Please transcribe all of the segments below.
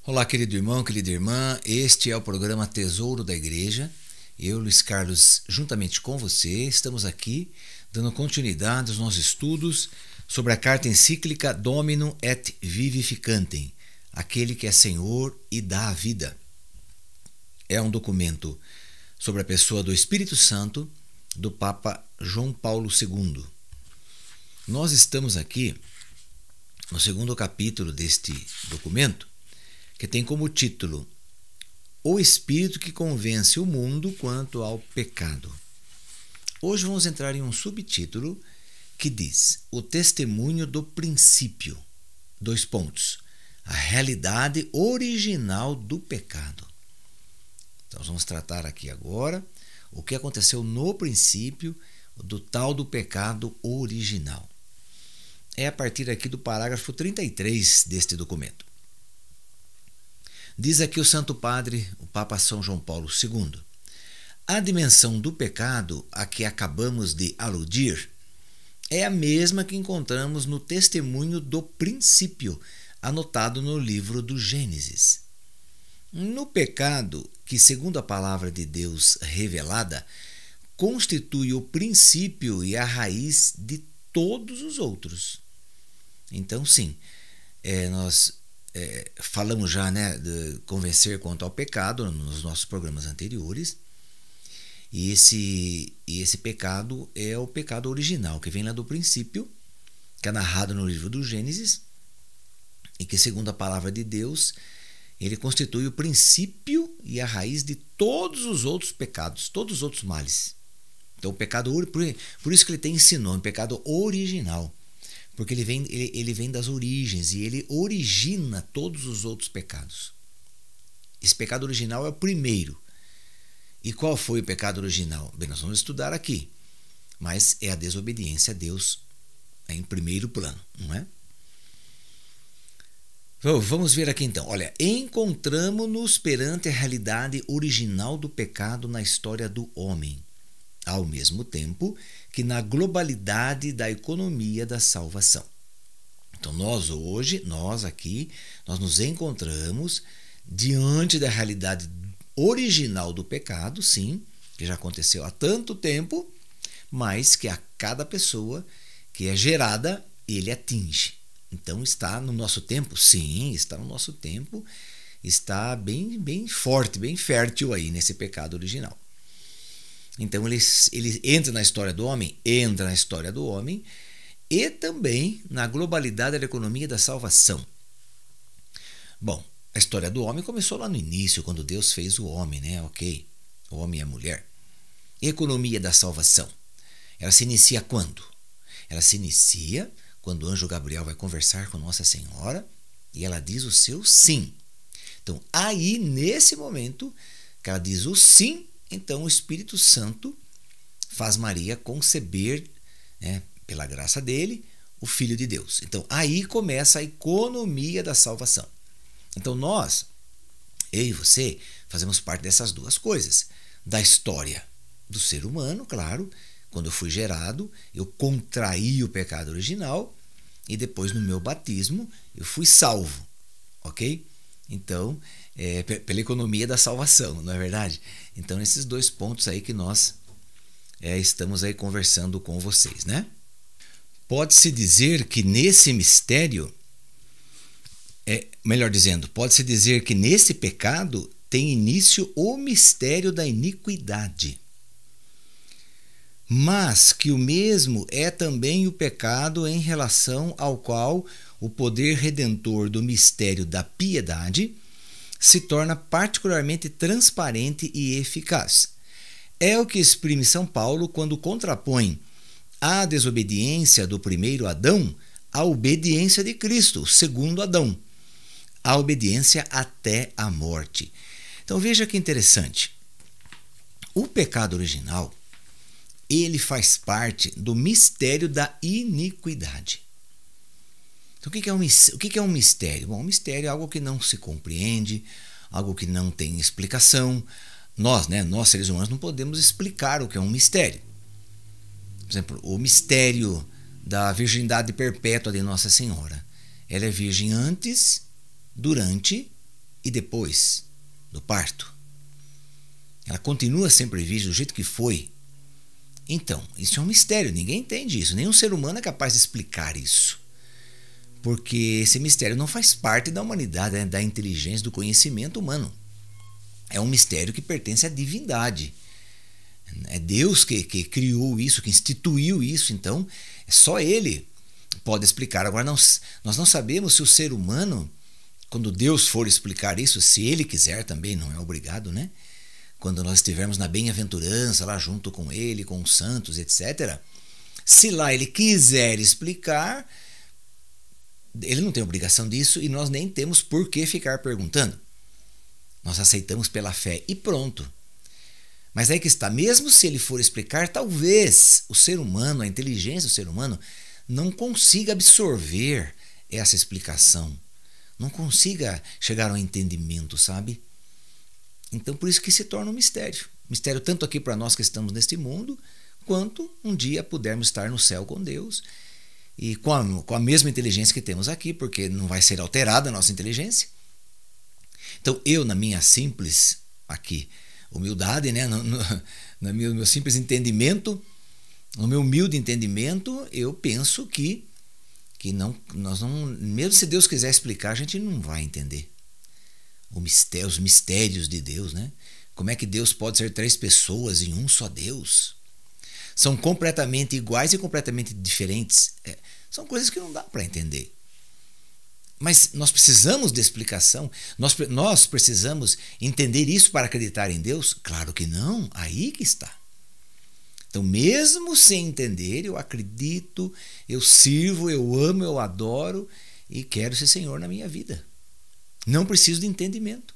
Olá, querido irmão, querida irmã, este é o programa Tesouro da Igreja. Eu, Luiz Carlos, juntamente com você, estamos aqui dando continuidade aos nossos estudos sobre a carta encíclica Dominum et Vivificantem, aquele que é Senhor e dá a vida. É um documento sobre a pessoa do Espírito Santo do Papa João Paulo II. Nós estamos aqui no segundo capítulo deste documento, que tem como título O Espírito que convence o mundo quanto ao pecado. Hoje vamos entrar em um subtítulo que diz O testemunho do princípio. A realidade original do pecado. Então nós vamos tratar aqui agora o que aconteceu no princípio do tal do pecado original. É a partir aqui do parágrafo 33 deste documento. Diz aqui o Santo Padre, o Papa São João Paulo II. A dimensão do pecado a que acabamos de aludir é a mesma que encontramos no testemunho do princípio, anotado no livro do Gênesis. No pecado, que segundo a palavra de Deus revelada, constitui o princípio e a raiz de todos os outros. Então, sim, nós falamos já, de convencer quanto ao pecado nos nossos programas anteriores. E esse pecado é o pecado original, que vem lá do princípio, que é narrado no livro do Gênesis, e que, segundo a palavra de Deus, ele constitui o princípio e a raiz de todos os outros pecados, todos os outros males. Então, o pecado, por isso que ele tem esse nome, pecado original. Porque ele vem das origens e ele origina todos os outros pecados. Esse pecado original é o primeiro. E qual foi o pecado original? Bem, nós vamos estudar aqui. Mas é a desobediência a Deus em primeiro plano, não é? Vamos ver aqui então. Olha, encontramos-nos perante a realidade original do pecado na história do homem, ao mesmo tempo que na globalidade da economia da salvação. Então nós nos encontramos diante da realidade original do pecado, sim, que já aconteceu há tanto tempo, mas que a cada pessoa que é gerada, ele atinge. Então está no nosso tempo? Sim, está no nosso tempo, está bem forte, bem fértil aí nesse pecado original. Então ele entra na história do homem, e também na globalidade da economia da salvação. Bom, a história do homem começou lá no início, quando Deus fez o homem, né? Ok, o homem e a mulher. Economia da salvação. Ela se inicia quando? Ela se inicia quando o anjo Gabriel vai conversar com Nossa Senhora e ela diz o seu sim. Então, aí, nesse momento que ela diz o sim, então o Espírito Santo faz Maria conceber, pela graça dele, o Filho de Deus. Então aí começa a economia da salvação. Então nós, eu e você, fazemos parte dessas duas coisas. Da história do ser humano, claro, quando eu fui gerado, eu contraí o pecado original e depois no meu batismo eu fui salvo, ok? Então, pela economia da salvação, não é verdade? Então, esses dois pontos aí que nós estamos aí conversando com vocês, né? Pode-se dizer que nesse mistério, pode-se dizer que nesse pecado tem início o mistério da iniquidade. Mas que o mesmo é também o pecado em relação ao qual o poder redentor do mistério da piedade se torna particularmente transparente e eficaz. É o que exprime São Paulo quando contrapõe a desobediência do primeiro Adão à obediência de Cristo, o segundo Adão, a obediência até a morte. Então veja que interessante. O pecado original, ele faz parte do mistério da iniquidade. Então, o que é um mistério? Bom, um mistério é algo que não se compreende, algo que não tem explicação. Nós seres humanos, não podemos explicar o que é um mistério. Por exemplo, o mistério da virgindade perpétua de Nossa Senhora. Ela é virgem antes, durante e depois do parto, ela continua sempre virgem do jeito que foi. Então, isso é um mistério, ninguém entende isso, nenhum ser humano é capaz de explicar isso. Porque esse mistério não faz parte da humanidade, da inteligência, do conhecimento humano. É um mistério que pertence à divindade. É Deus que criou isso, que instituiu isso, então só Ele pode explicar. Agora, nós não sabemos se o ser humano, quando Deus for explicar isso, se Ele quiser também, não é obrigado, né? Quando nós estivermos na bem-aventurança, lá junto com Ele, com os santos, etc., se lá Ele quiser explicar, Ele não tem obrigação disso e nós nem temos por que ficar perguntando. Nós aceitamos pela fé e pronto. Mas aí que está, mesmo se Ele for explicar, talvez o ser humano, a inteligência do ser humano, não consiga absorver essa explicação, não consiga chegar ao entendimento, sabe? Então por isso que se torna um mistério. Mistério tanto aqui para nós que estamos neste mundo, quanto um dia pudermos estar no céu com Deus e com a mesma inteligência que temos aqui, porque não vai ser alterada a nossa inteligência. Então eu, na minha simples aqui humildade, né, no meu simples entendimento, no meu humilde entendimento, eu penso que nós não, mesmo se Deus quiser explicar, a gente não vai entender os mistérios de Deus, né? Como é que Deus pode ser 3 pessoas em um só Deus? São completamente iguais e completamente diferentes. São coisas que não dá para entender. Mas nós precisamos de explicação? Nós precisamos entender isso para acreditar em Deus? Claro que não, aí que está. Então, mesmo sem entender, eu acredito, eu sirvo, eu amo, eu adoro e quero ser Senhor na minha vida. Não preciso de entendimento.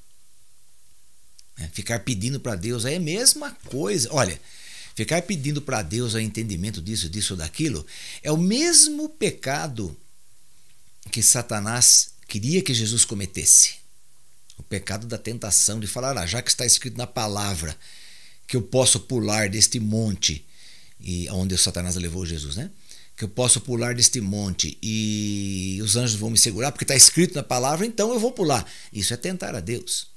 Ficar pedindo para Deus é a mesma coisa. Olha, ficar pedindo para Deus o entendimento disso ou daquilo é o mesmo pecado que Satanás queria que Jesus cometesse. O pecado da tentação de falar, já que está escrito na palavra que eu posso pular deste monte, e onde o Satanás levou Jesus, né? Que eu posso pular deste monte e os anjos vão me segurar, porque está escrito na palavra, então eu vou pular. Isso é tentar a Deus.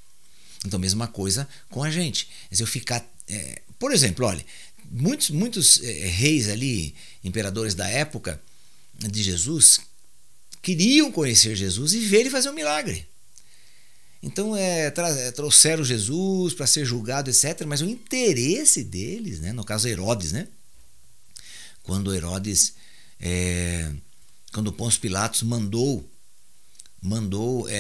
Então, mesma coisa com a gente. Se eu ficar, por exemplo, olha, muitos reis ali, imperadores da época de Jesus, queriam conhecer Jesus e ver ele fazer um milagre. Então trouxeram Jesus para ser julgado, etc. Mas o interesse deles, né, no caso Herodes, né, quando Pôncio Pilatos mandou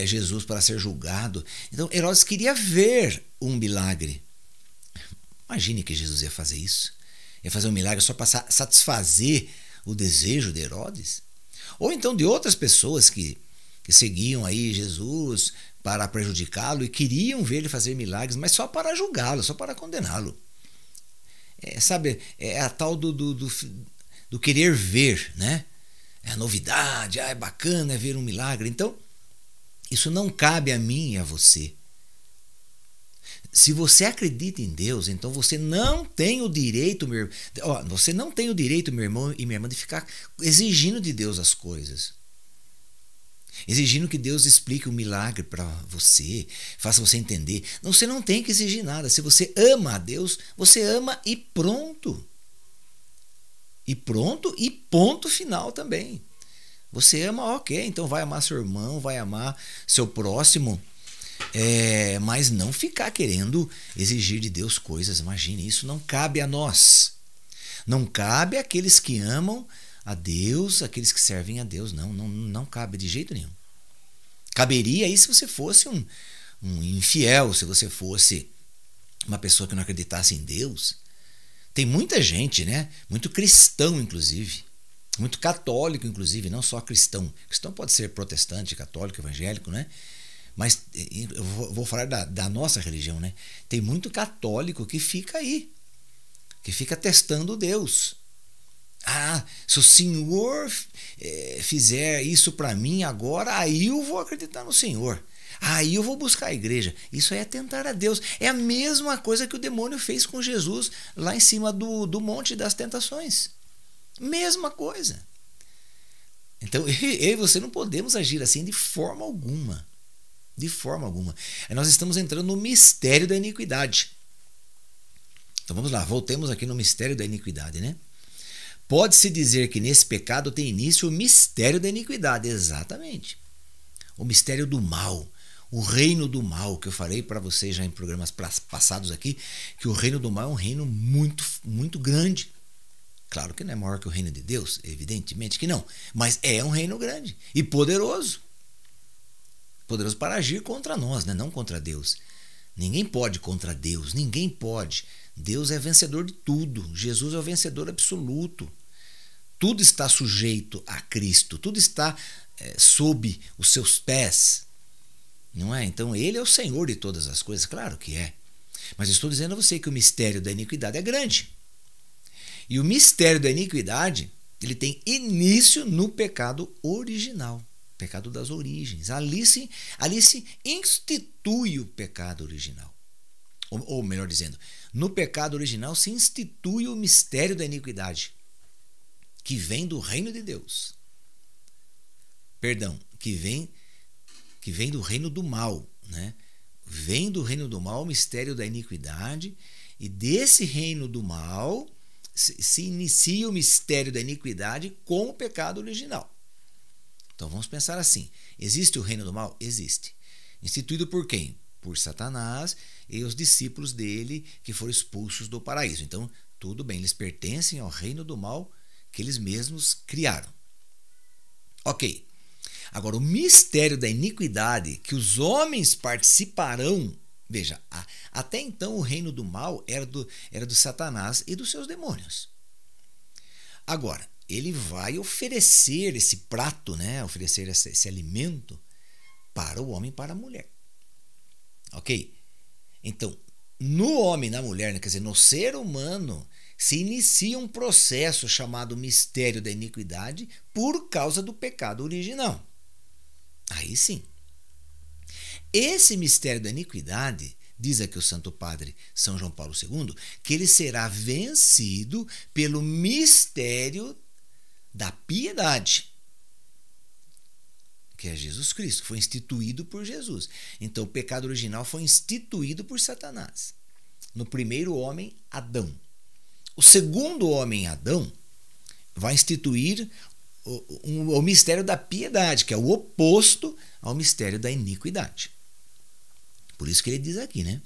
Jesus para ser julgado, então Herodes queria ver um milagre. Imagine que Jesus ia fazer isso, ia fazer um milagre só para satisfazer o desejo de Herodes, ou então de outras pessoas que seguiam aí Jesus para prejudicá-lo e queriam ver ele fazer milagres, mas só para julgá-lo, só para condená-lo. Sabe, é a tal do querer ver, né? É a novidade, é bacana ver um milagre. Então, isso não cabe a mim e a você. Se você acredita em Deus, então você não tem o direito, meu irmão e minha irmã, de ficar exigindo de Deus as coisas. Exigindo que Deus explique um milagre para você, faça você entender. Não, você não tem que exigir nada. Se você ama a Deus, você ama e pronto. E pronto, e ponto final também. Você ama, ok, então vai amar seu irmão, vai amar seu próximo, mas não ficar querendo exigir de Deus coisas. Imagine, isso não cabe a nós. Não cabe àqueles que amam a Deus, aqueles que servem a Deus. Não cabe de jeito nenhum. Caberia aí se você fosse um infiel, se você fosse uma pessoa que não acreditasse em Deus. Tem muita gente, né? Muito cristão, inclusive. Muito católico, inclusive, não só cristão. Cristão pode ser protestante, católico, evangélico, né? Mas eu vou falar da nossa religião, né? Tem muito católico que fica aí, que fica testando Deus. Se o Senhor fizer isso para mim agora, aí eu vou acreditar no Senhor. Aí eu vou buscar a igreja. Isso aí é tentar a Deus. É a mesma coisa que o demônio fez com Jesus lá em cima do Monte das Tentações. Mesma coisa. Então eu e você não podemos agir assim de forma alguma. De forma alguma. Aí nós estamos entrando no mistério da iniquidade. Então vamos lá, voltemos aqui no mistério da iniquidade, né? Pode-se dizer que nesse pecado tem início o mistério da iniquidade. Exatamente. O mistério do mal. O reino do mal, que eu falei para vocês já em programas passados aqui, que o reino do mal é um reino muito, muito grande. Claro que não é maior que o reino de Deus, evidentemente que não, mas é um reino grande e poderoso. Poderoso para agir contra nós, né? Não contra Deus. Ninguém pode contra Deus, ninguém pode. Deus é vencedor de tudo, Jesus é o vencedor absoluto. Tudo está sujeito a Cristo, tudo está sob os seus pés. Não é? Então ele é o Senhor de todas as coisas, claro que é. Mas eu estou dizendo a você que o mistério da iniquidade é grande. E o mistério da iniquidade, ele tem início no pecado original, pecado das origens. Ali se institui o pecado original. Ou melhor dizendo, no pecado original se institui o mistério da iniquidade, que vem do reino de Deus. Perdão, que vem do reino do mal, né? Vem do reino do mal o mistério da iniquidade, e desse reino do mal se inicia o mistério da iniquidade com o pecado original. Então vamos pensar assim: existe o reino do mal? Existe. Instituído por quem? Por Satanás e os discípulos dele que foram expulsos do paraíso. Então, tudo bem, eles pertencem ao reino do mal que eles mesmos criaram. Ok. Agora, o mistério da iniquidade que os homens participarão, veja, até então o reino do mal era do Satanás e dos seus demônios. Agora, ele vai oferecer esse prato, né? Oferecer esse alimento para o homem e para a mulher. Ok? Então, no homem e na mulher, né? Quer dizer, no ser humano, se inicia um processo chamado mistério da iniquidade por causa do pecado original. Aí sim. Esse mistério da iniquidade, diz aqui o Santo Padre São João Paulo II, que ele será vencido pelo mistério da piedade, que é Jesus Cristo, que foi instituído por Jesus. Então o pecado original foi instituído por Satanás, no primeiro homem, Adão. O segundo homem, Adão, vai instituir o mistério da piedade, que é o oposto ao mistério da iniquidade. Por isso que ele diz aqui, né?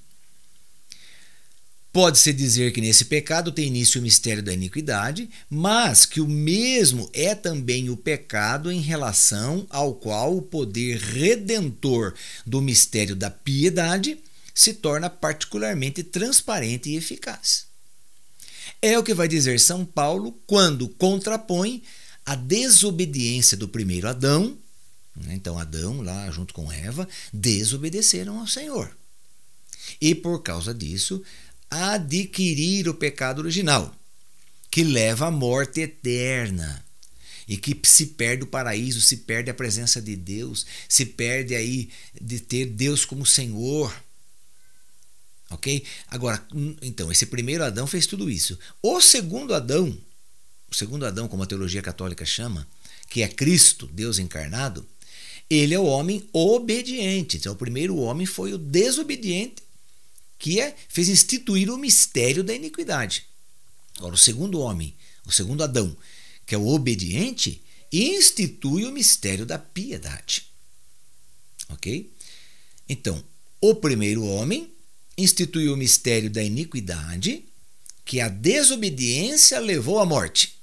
Pode-se dizer que nesse pecado tem início o mistério da iniquidade, mas que o mesmo é também o pecado em relação ao qual o poder redentor do mistério da piedade se torna particularmente transparente e eficaz. É o que vai dizer São Paulo quando contrapõe a desobediência do primeiro Adão. Então Adão, lá junto com Eva, desobedeceram ao Senhor. E por causa disso, adquirir o pecado original, que leva à morte eterna. E que se perde o paraíso, se perde a presença de Deus, se perde aí de ter Deus como Senhor. Ok? Agora, então, esse primeiro Adão fez tudo isso. O segundo Adão, como a teologia católica chama, que é Cristo, Deus encarnado, ele é o homem obediente. Então, o primeiro homem foi o desobediente, que fez instituir o mistério da iniquidade. Agora, o segundo homem, o segundo Adão, que é o obediente, institui o mistério da piedade. Ok? Então, o primeiro homem instituiu o mistério da iniquidade, que a desobediência levou à morte.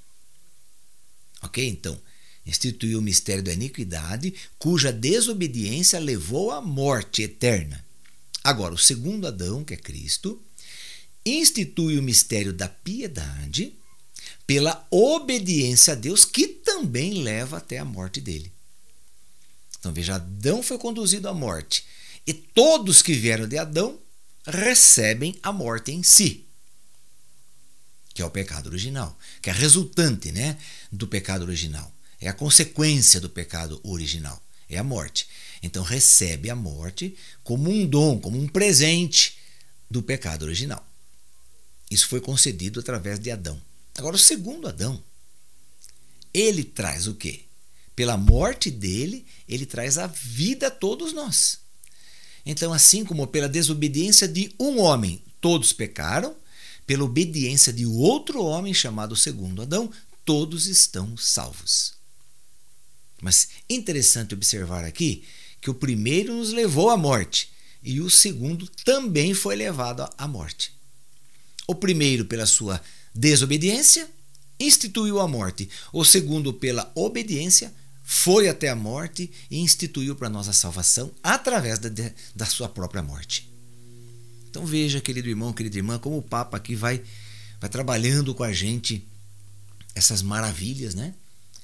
Ok? Então, instituiu o mistério da iniquidade, cuja desobediência levou à morte eterna. Agora, o segundo Adão, que é Cristo, institui o mistério da piedade pela obediência a Deus, que também leva até a morte dele. Então, veja, Adão foi conduzido à morte, e todos que vieram de Adão recebem a morte em si, que é o pecado original, que é a resultante, né, do pecado original. É a consequência do pecado original, é a morte. Então recebe a morte como um dom, como um presente do pecado original. Isso foi concedido através de Adão. Agora, o segundo Adão, ele traz o quê? Pela morte dele, ele traz a vida a todos nós. Então, assim como pela desobediência de um homem todos pecaram, pela obediência de outro homem chamado segundo Adão, todos estão salvos. Mas interessante observar aqui que o primeiro nos levou à morte e o segundo também foi levado à morte. O primeiro, pela sua desobediência, instituiu a morte. O segundo, pela obediência, foi até a morte e instituiu para nós a salvação através da sua própria morte. Então veja, querido irmão, querida irmã, como o Papa aqui vai trabalhando com a gente essas maravilhas, né?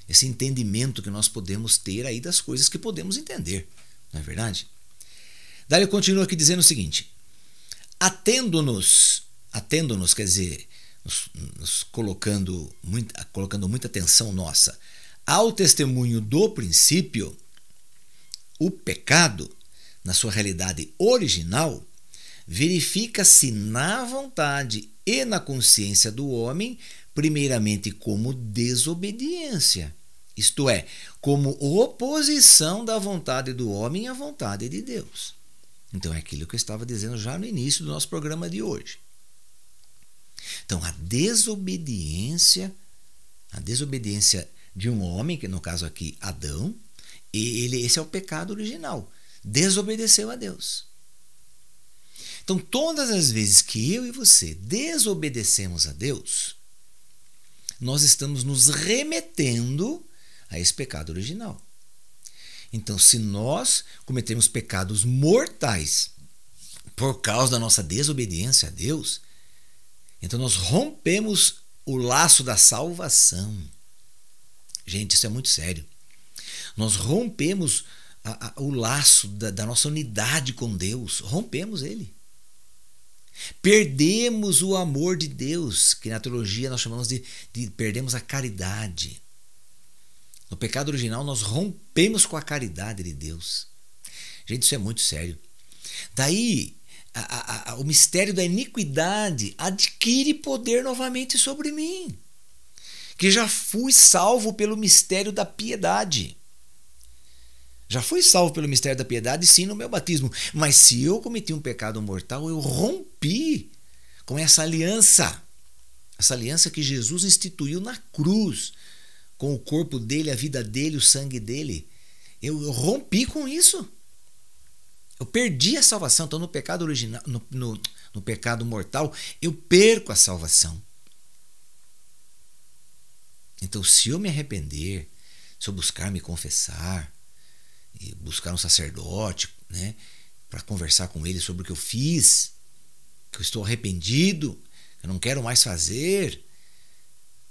Esse entendimento que nós podemos ter aí das coisas que podemos entender, não é verdade? Daí ele continua aqui dizendo o seguinte: atendo-nos, quer dizer, nos colocando muita atenção nossa ao testemunho do princípio, o pecado, na sua realidade original, verifica-se na vontade e na consciência do homem, primeiramente como desobediência, isto é, como oposição da vontade do homem à vontade de Deus. Então é aquilo que eu estava dizendo já no início do nosso programa de hoje. Então a desobediência de um homem, que no caso aqui Adão, esse é o pecado original, desobedeceu a Deus. Então todas as vezes que eu e você desobedecemos a Deus, nós estamos nos remetendo a esse pecado original. Então, se nós cometemos pecados mortais por causa da nossa desobediência a Deus, então nós rompemos o laço da salvação. Gente, isso é muito sério. Nós rompemos o laço da nossa unidade com Deus, rompemos ele. Perdemos o amor de Deus, que na teologia nós chamamos de perdemos a caridade. No pecado original nós rompemos com a caridade de Deus. Gente, isso é muito sério. Daí o mistério da iniquidade adquire poder novamente sobre mim, que já fui salvo pelo mistério da piedade. Já fui salvo pelo mistério da piedade, sim, no meu batismo. Mas se eu cometi um pecado mortal, eu rompi com essa aliança que Jesus instituiu na cruz, com o corpo dele, a vida dele, o sangue dele. Eu rompi com isso. Eu perdi a salvação. Então, no pecado original, no pecado mortal, eu perco a salvação. Então, se eu me arrepender, se eu buscar me confessar, e buscar um sacerdote, né, para conversar com ele sobre o que eu fiz, que eu estou arrependido, eu não quero mais fazer,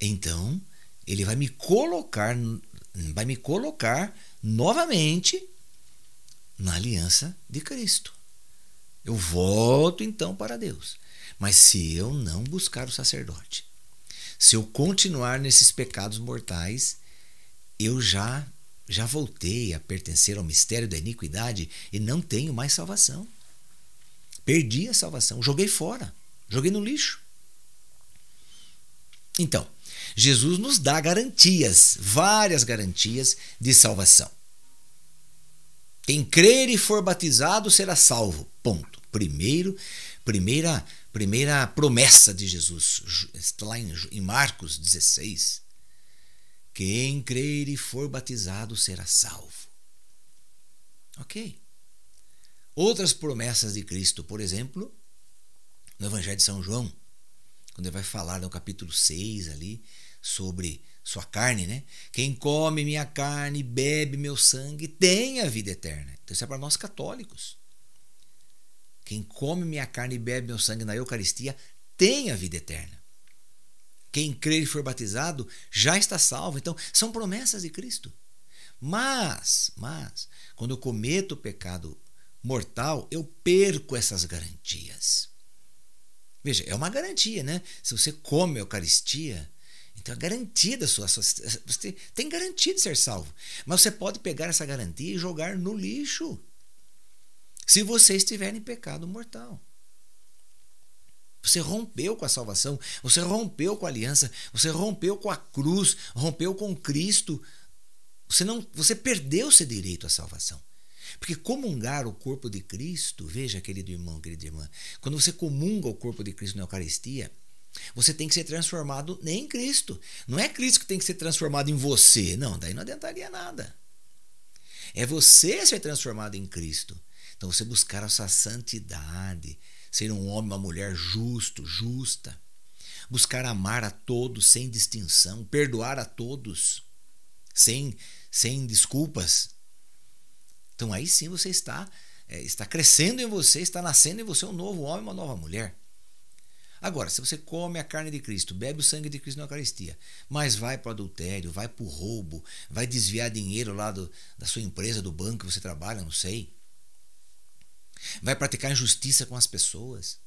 então ele vai me colocar novamente na aliança de Cristo. Eu volto então para Deus. Mas se eu não buscar o sacerdote, se eu continuar nesses pecados mortais, eu já voltei a pertencer ao mistério da iniquidade e não tenho mais salvação. Perdi a salvação, joguei fora, joguei no lixo. Então, Jesus nos dá garantias, várias garantias de salvação. Quem crer e for batizado será salvo. Ponto. Primeira promessa de Jesus, está lá em Marcos 16. Quem crer e for batizado será salvo. Ok. Outras promessas de Cristo, por exemplo, no Evangelho de São João, quando ele vai falar no capítulo 6 ali, sobre sua carne, né? Quem come minha carne e bebe meu sangue tem a vida eterna. Então isso é para nós católicos. Quem come minha carne e bebe meu sangue na Eucaristia tem a vida eterna. Quem crer e for batizado já está salvo. Então, são promessas de Cristo. Mas, quando eu cometo o pecado mortal, eu perco essas garantias. Veja, é uma garantia, né? Se você come a Eucaristia, então é garantia da sua... Você tem garantia de ser salvo. Mas você pode pegar essa garantia e jogar no lixo, se você estiver em pecado mortal. Você rompeu com a salvação, você rompeu com a aliança, você rompeu com a cruz, rompeu com Cristo. Você perdeu seu direito à salvação. Porque comungar o corpo de Cristo, veja, querido irmão, querida irmã, quando você comunga o corpo de Cristo na Eucaristia, você tem que ser transformado em Cristo. Não é Cristo que tem que ser transformado em você. Não, daí não adiantaria nada. É você ser transformado em Cristo. Então você buscar essa santidade, ser um homem, uma mulher justo, justa. Buscar amar a todos sem distinção, perdoar a todos sem desculpas. Então aí sim você está crescendo em você, está nascendo em você um novo homem, uma nova mulher. Agora, se você come a carne de Cristo, bebe o sangue de Cristo na Eucaristia, mas vai para o adultério, vai para o roubo, vai desviar dinheiro lá da sua empresa, do banco que você trabalha, não sei, vai praticar injustiça com as pessoas,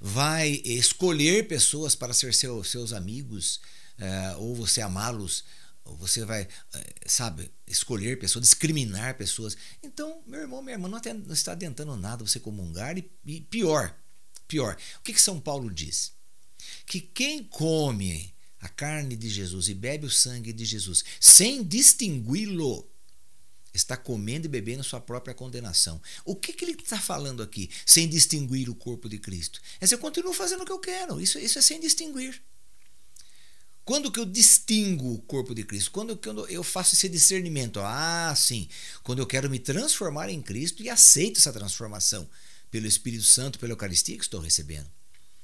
vai escolher pessoas para ser seus amigos, ou você amá-los, ou você vai, escolher pessoas, discriminar pessoas. Então, meu irmão, minha irmã, não está adiantando nada você comungar e pior. O que São Paulo diz? Que quem come a carne de Jesus e bebe o sangue de Jesus sem distingui-lo, está comendo e bebendo sua própria condenação. O que ele está falando aqui? Sem distinguir o corpo de Cristo. Eu continuo fazendo o que eu quero. Isso é sem distinguir. Quando que eu distingo o corpo de Cristo? Quando eu faço esse discernimento? Sim, quando eu quero me transformar em Cristo e aceito essa transformação pelo Espírito Santo, pela Eucaristia que estou recebendo.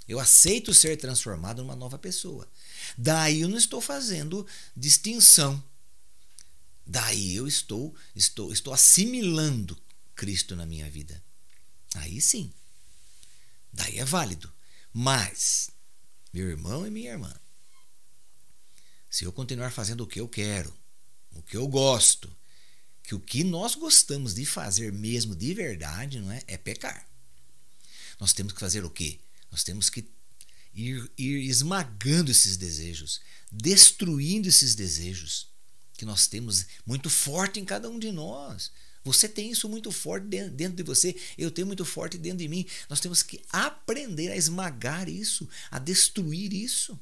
Eu aceito ser transformado numa nova pessoa. Daí eu não estou fazendo distinção. Daí eu estou assimilando Cristo na minha vida. Aí sim. Daí é válido. Mas, meu irmão e minha irmã, se eu continuar fazendo o que eu quero, o que eu gosto, que o que nós gostamos de fazer mesmo de verdade, não é pecar. Nós temos que fazer o quê? Nós temos que ir esmagando esses desejos, destruindo esses desejos que nós temos muito forte em cada um de nós. Você tem isso muito forte dentro de você, eu tenho muito forte dentro de mim. Nós temos que aprender a esmagar isso, a destruir isso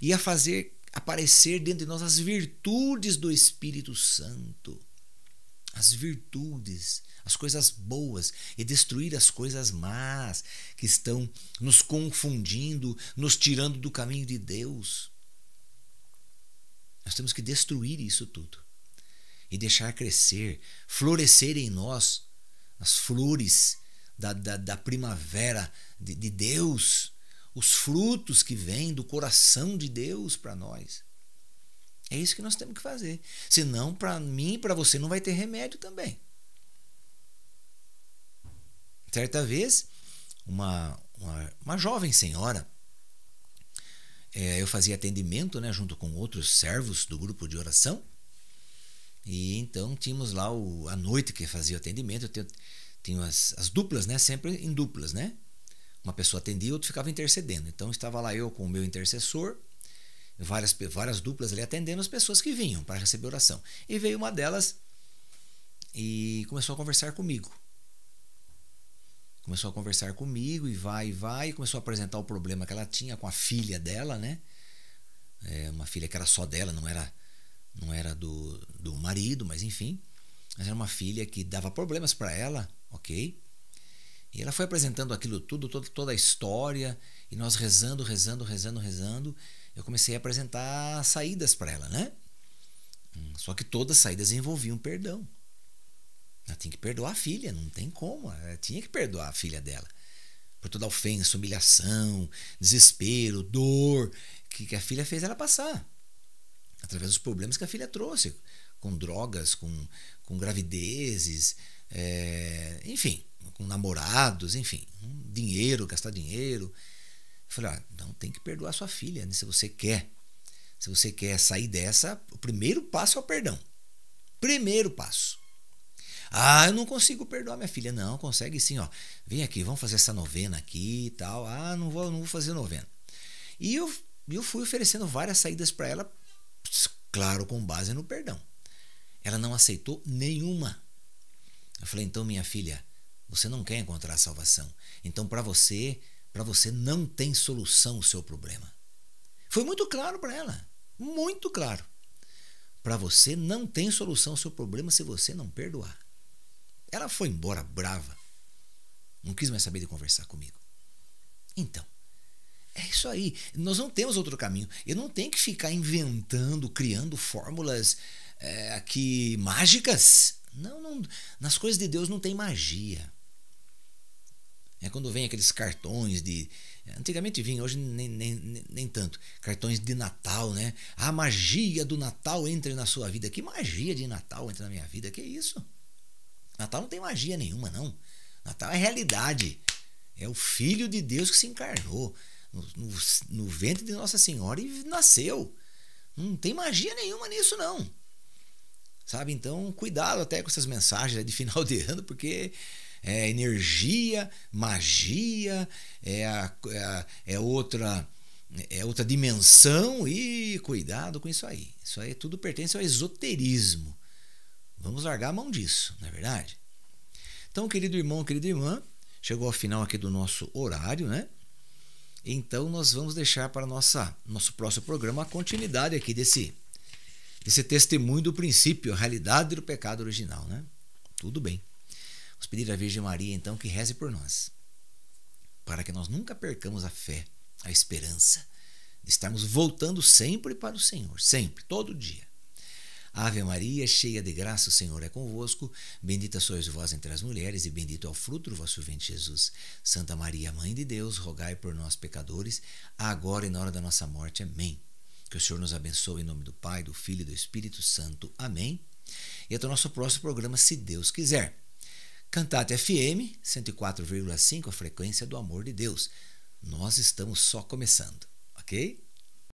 e a fazer aparecer dentro de nós as virtudes do Espírito Santo. As virtudes, as coisas boas, e destruir as coisas más que estão nos confundindo, nos tirando do caminho de Deus. Nós temos que destruir isso tudo e deixar crescer, florescer em nós as flores da primavera de Deus, os frutos que vêm do coração de Deus para nós. É isso que nós temos que fazer. Senão, para mim e para você não vai ter remédio também. Certa vez, uma jovem senhora, eu fazia atendimento, né, junto com outros servos do grupo de oração. E então tínhamos lá a noite que fazia o atendimento. Tinha as duplas, né, sempre em duplas, né? Uma pessoa atendia e outra ficava intercedendo. Então estava lá eu com o meu intercessor, várias duplas ali atendendo as pessoas que vinham para receber oração. E veio uma delas e começou a conversar comigo. E começou a apresentar o problema que ela tinha com a filha dela, né? Uma filha que era só dela, não era do marido, mas enfim. Mas era uma filha que dava problemas para ela, ok? E ela foi apresentando aquilo tudo, toda a história, e nós rezando. Eu comecei a apresentar saídas para ela, né? Só que todas as saídas envolviam perdão. Ela tinha que perdoar a filha, não tem como. Ela tinha que perdoar a filha dela por toda a ofensa, humilhação, desespero, dor que a filha fez ela passar, através dos problemas que a filha trouxe, com drogas, com gravidezes, enfim, com namorados, enfim, gastar dinheiro. Eu falei, não, tem que perdoar sua filha, né? Se você quer sair dessa, o primeiro passo é o perdão. Primeiro passo. Eu não consigo perdoar minha filha. Não, consegue sim, ó. Vem aqui, vamos fazer essa novena aqui e tal. Não vou fazer novena. E eu fui oferecendo várias saídas para ela, claro, com base no perdão. Ela não aceitou nenhuma. Eu falei, então, minha filha, você não quer encontrar a salvação. Então, para você não tem solução o seu problema. Foi muito claro para ela. Muito claro. para você não tem solução ao seu problema se você não perdoar. Ela foi embora brava. Não quis mais saber de conversar comigo. Então, é isso aí. Nós não temos outro caminho. Eu não tenho que ficar inventando, criando fórmulas aqui mágicas. Não, nas coisas de Deus não tem magia. É quando vem aqueles cartões de... Antigamente vinha, hoje nem tanto. Cartões de Natal, né? A magia do Natal entre na sua vida. Que magia de Natal entra na minha vida? Que isso? Natal não tem magia nenhuma, não. Natal é realidade. É o Filho de Deus que se encarnou no ventre de Nossa Senhora e nasceu. Não tem magia nenhuma nisso, não. Sabe? Então, cuidado até com essas mensagens de final de ano, porque é energia, magia, é outra dimensão, e cuidado com isso aí. Isso aí tudo pertence ao esoterismo. Vamos largar a mão disso, não é verdade? Então, querido irmão, querida irmã, chegou ao final aqui do nosso horário, né? Então, nós vamos deixar para nosso próximo programa a continuidade aqui desse testemunho do princípio, a realidade do pecado original, né? Tudo bem. Vamos pedir à Virgem Maria, então, que reze por nós, para que nós nunca percamos a fé, a esperança de estarmos voltando sempre para o Senhor, sempre, todo dia. Ave Maria, cheia de graça, o Senhor é convosco. Bendita sois vós entre as mulheres, e bendito é o fruto do vosso ventre, Jesus. Santa Maria, Mãe de Deus, rogai por nós, pecadores, agora e na hora da nossa morte. Amém. Que o Senhor nos abençoe em nome do Pai, do Filho e do Espírito Santo. Amém. E até o nosso próximo programa, se Deus quiser. Cantate FM 104,5, a frequência do amor de Deus. Nós estamos só começando, ok?